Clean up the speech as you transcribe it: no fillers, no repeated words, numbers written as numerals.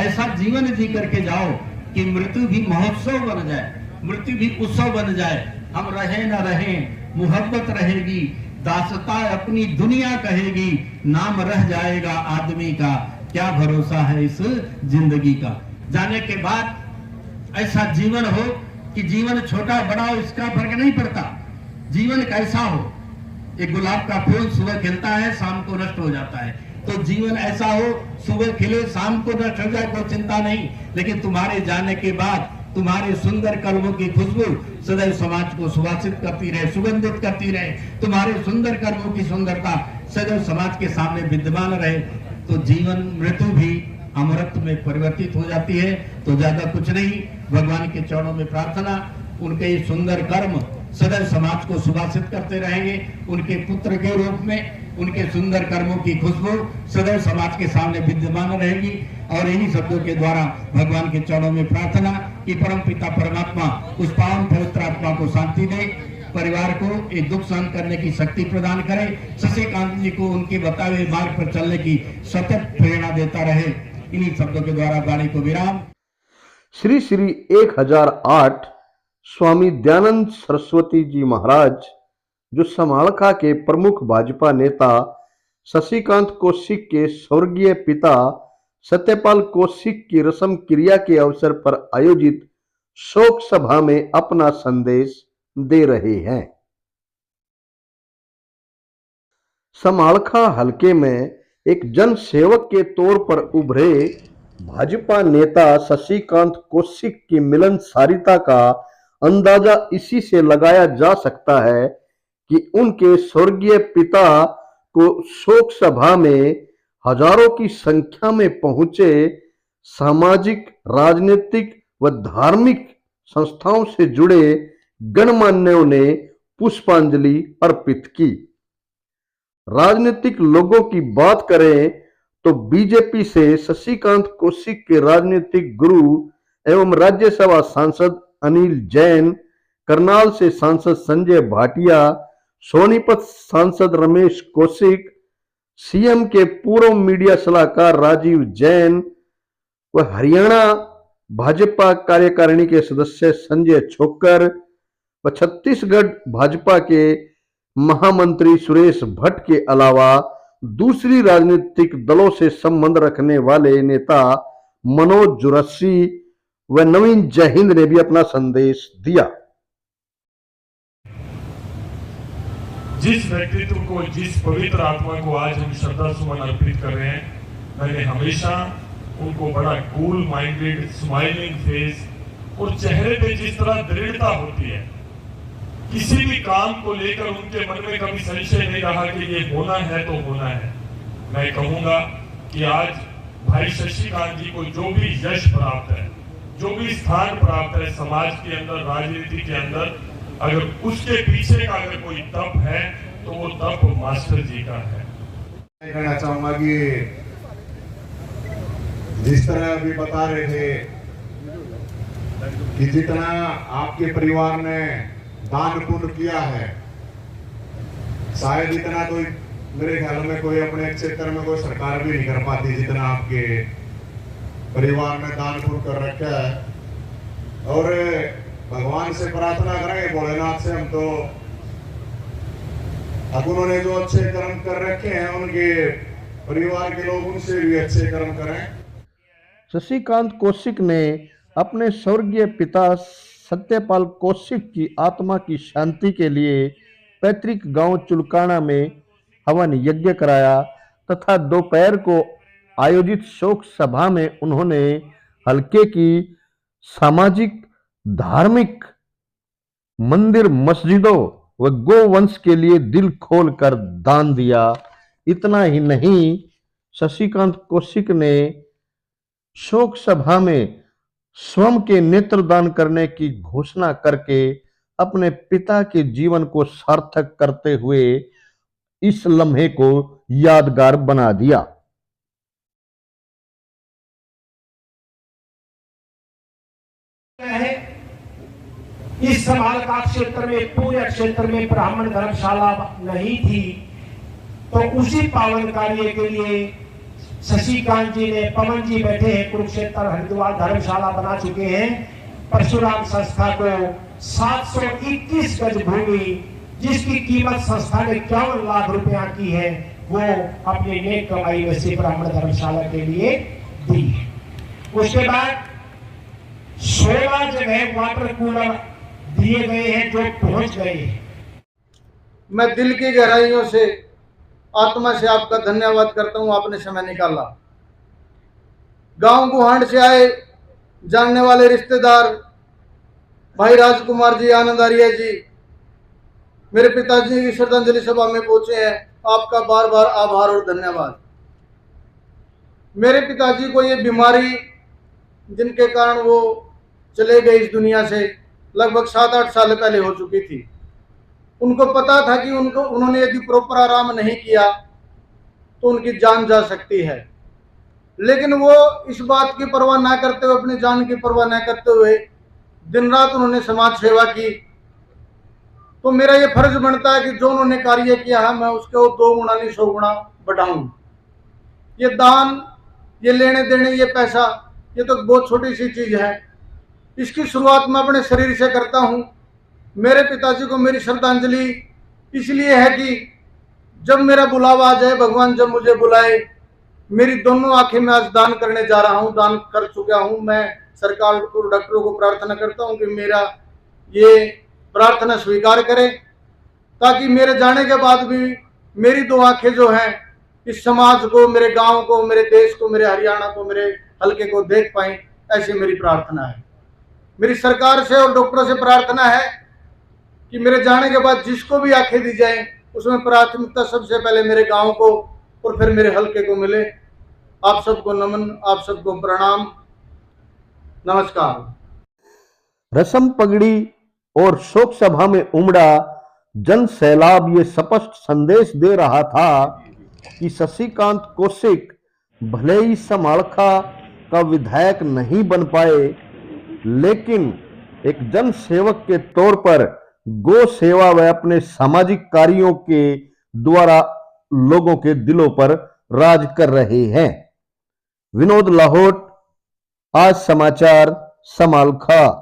ऐसा जीवन जी करके जाओ कि मृत्यु भी महोत्सव बन जाए, मृत्यु भी उत्सव बन जाए। हम रहे न रहे, मोहब्बत रहेगी, दासता अपनी दुनिया कहेगी, नाम रह जाएगा आदमी का, क्या भरोसा है इस जिंदगी का। जाने के बाद ऐसा जीवन हो कि जीवन छोटा बड़ा हो इसका फर्क नहीं पड़ता, जीवन कैसा हो। एक गुलाब का फूल सुबह खिलता है, शाम को नष्ट हो जाता है, तो जीवन ऐसा हो सुबह खिले शाम को नष्ट हो जाए कोई चिंता नहीं, लेकिन तुम्हारे जाने के बाद तुम्हारे सुंदर कर्मों की खुशबू सदैव समाज को सुवासित करती रहे, सुगंधित करती रहे, तुम्हारे सुंदर कर्मों की सुंदरता सदैव समाज के सामने विद्यमान रहे, तो जीवन मृत्यु भी अमृत में परिवर्तित हो जाती है। तो ज्यादा कुछ नहीं, भगवान के चरणों में प्रार्थना, उनके ये सुंदर कर्म सदैव समाज को सुवासित करते रहेंगे, उनके पुत्र के रूप में उनके सुंदर कर्मों की खुशबू सदैव समाज के सामने विद्यमान रहेगी। और इन्हीं शब्दों के द्वारा भगवान के चरणों में प्रार्थना कि परम पिता परमात्मा उस पावन पवित्र आत्मा को शांति दे, परिवार को एक दुख सहन करने की शक्ति प्रदान करे, शशिकांत जी को उनके बताए हुए मार्ग पर चलने की सतत प्रेरणा देता रहे। इन्हीं शब्दों के द्वारा वाणी को विराम। श्री श्री 1008 स्वामी दयानंद सरस्वती जी महाराज, जो समालखा के प्रमुख भाजपा नेता शशिकांत कौशिक के स्वर्गीय पिता सत्यपाल कौशिक की रस्म क्रिया के अवसर पर आयोजित शोक सभा में अपना संदेश दे रहे हैं। समालखा हलके में एक जन सेवक के तौर पर उभरे भाजपा नेता शशिकांत कौशिक की मिलनसारिता का अंदाजा इसी से लगाया जा सकता है कि उनके स्वर्गीय पिता को शोक सभा में हजारों की संख्या में पहुंचे सामाजिक, राजनीतिक व धार्मिक संस्थाओं से जुड़े गणमान्यों ने पुष्पांजलि अर्पित की। राजनीतिक लोगों की बात करें तो बीजेपी से शशिकांत कौशिक के राजनीतिक गुरु एवं राज्यसभा सांसद अनिल जैन, करनाल से सांसद संजय भाटिया, सोनीपत सांसद रमेश कौशिक, सीएम के पूर्व मीडिया सलाहकार राजीव जैन व हरियाणा भाजपा कार्यकारिणी के सदस्य संजय छोक्कर व छत्तीसगढ़ भाजपा के महामंत्री सुरेश भट्ट के अलावा दूसरी राजनीतिक दलों से संबंध रखने वाले नेता मनोज जुरस्सी व नवीन जयहिंद ने भी अपना संदेश दिया। जिस व्यक्तित्व को, जिस पवित्र आत्मा को आज हम श्रद्धा सुमन अर्पित कर रहे हैं, मैंने हमेशा उनको बड़ा कूल माइंडेड, स्माइलिंग फेस और चेहरे पे जिस तरह दृढ़ता होती है, किसी भी काम को लेकर उनके मन में कभी संशय नहीं रहा कि ये होना है तो होना है। मैं कहूंगा कि आज भाई शशिकांत जी को जो भी यश प्राप्त है, जो भी स्थान प्राप्त है समाज के अंदर, राजनीति के अंदर, अगर उसके पीछे का अगर कोई तप है तो वो तप मास्टर जी का है। मैं कहना चाहूंगा कि जिस तरह अभी बता रहे थे कि जितना आपके परिवार ने दान पुण्य किया है, शायद इतना तो मेरे ख्याल में कोई अपने क्षेत्र में कोई सरकार भी नहीं कर पाती जितना आपके परिवार ने दान पुण्य कर रखा है। और भगवान से प्रार्थना करेंगे, भोलेनाथ से, हम तो अब उन्होंने जो अच्छे कर्म कर रखे हैं उनके परिवार के लोग उनसे भी अच्छे कर्म करें। शशिकांत कौशिक ने अपने स्वर्गीय पिता सत्यपाल कौशिक की आत्मा की शांति के लिए पैतृक गांव चुलकाना में हवन यज्ञ कराया तथा दोपहर को आयोजित शोक सभा में उन्होंने हलके की सामाजिक, धार्मिक, मंदिर, मस्जिदों व गोवंश के लिए दिल खोलकर दान दिया। इतना ही नहीं, शशिकांत कौशिक ने शोक सभा में स्वयं के नेत्रदान करने की घोषणा करके अपने पिता के जीवन को सार्थक करते हुए इस लम्हे को यादगार बना दिया। इस समालखा क्षेत्र में, पूरे क्षेत्र में ब्राह्मण धर्मशाला नहीं थी, तो उसी पावन कार्य के लिए शशिकांत जी ने, पवन जी बैठे हैं कुरुक्षेत्र हरिद्वार धर्मशाला बना चुके हैं। परशुराम संस्था को 721 गज भूमि जिसकी कीमत संस्था ने 51 लाख रुपया की है, वो अपनी नेक कमाई में से ब्राह्मण धर्मशाला के लिए दी है। उसके बाद 16 जगह वाटर कूलर दिए गए हैं जो पहुंच गए हैं। मैं दिल की गहराइयों से, आत्मा से आपका धन्यवाद करता हूं, आपने समय निकाला। गांव गुहांड से आए जानने वाले रिश्तेदार भाई राजकुमार जी, आनंद आर्य जी मेरे पिताजी की श्रद्धांजलि सभा में पहुंचे हैं। आपका बार बार आभार और धन्यवाद। मेरे पिताजी को ये बीमारी जिनके कारण वो चले गए इस दुनिया से लगभग 7-8 साल पहले हो चुकी थी। उनको पता था कि उन्होंने यदि प्रॉपर आराम नहीं किया तो उनकी जान जा सकती है, लेकिन वो इस बात की परवाह ना करते हुए, अपनी जान की परवाह ना करते हुए दिन रात उन्होंने समाज सेवा की। तो मेरा ये फर्ज बनता है कि जो उन्होंने कार्य किया है मैं उसको 2 गुना नहीं 100 गुना बढ़ाऊं। ये दान, ये लेने देने, ये पैसा, ये तो बहुत छोटी सी चीज है। इसकी शुरुआत मैं अपने शरीर से करता हूं। मेरे पिताजी को मेरी श्रद्धांजलि इसलिए है कि जब मेरा बुलावा आ जाए, भगवान जब मुझे बुलाए, मेरी दोनों आंखें मैं आज दान करने जा रहा हूं, दान कर चुका हूं। मैं सरकार को, डॉक्टरों को प्रार्थना करता हूं कि मेरा ये प्रार्थना स्वीकार करें, ताकि मेरे जाने के बाद भी मेरी 2 आंखें जो हैं इस समाज को, मेरे गांव को, मेरे देश को, मेरे हरियाणा को, मेरे हल्के को देख पाएं, ऐसी मेरी प्रार्थना है। मेरी सरकार से और डॉक्टरों से प्रार्थना है कि मेरे जाने के बाद जिसको भी आंखें दी जाएं उसमें प्राथमिकता सबसे पहले मेरे गांव को और फिर मेरे हल्के को मिले। आप सबको नमन, आप सबको प्रणाम, नमस्कार। रसम पगड़ी और शोक सभा में उमड़ा जन सैलाब ये स्पष्ट संदेश दे रहा था कि शशिकांत कौशिक भले ही समालखा का विधायक नहीं बन पाए, लेकिन एक जन सेवक के तौर पर गो सेवा व अपने सामाजिक कार्यों के द्वारा लोगों के दिलों पर राज कर रहे हैं। विनोद लाहौट, आज समाचार, समालखा।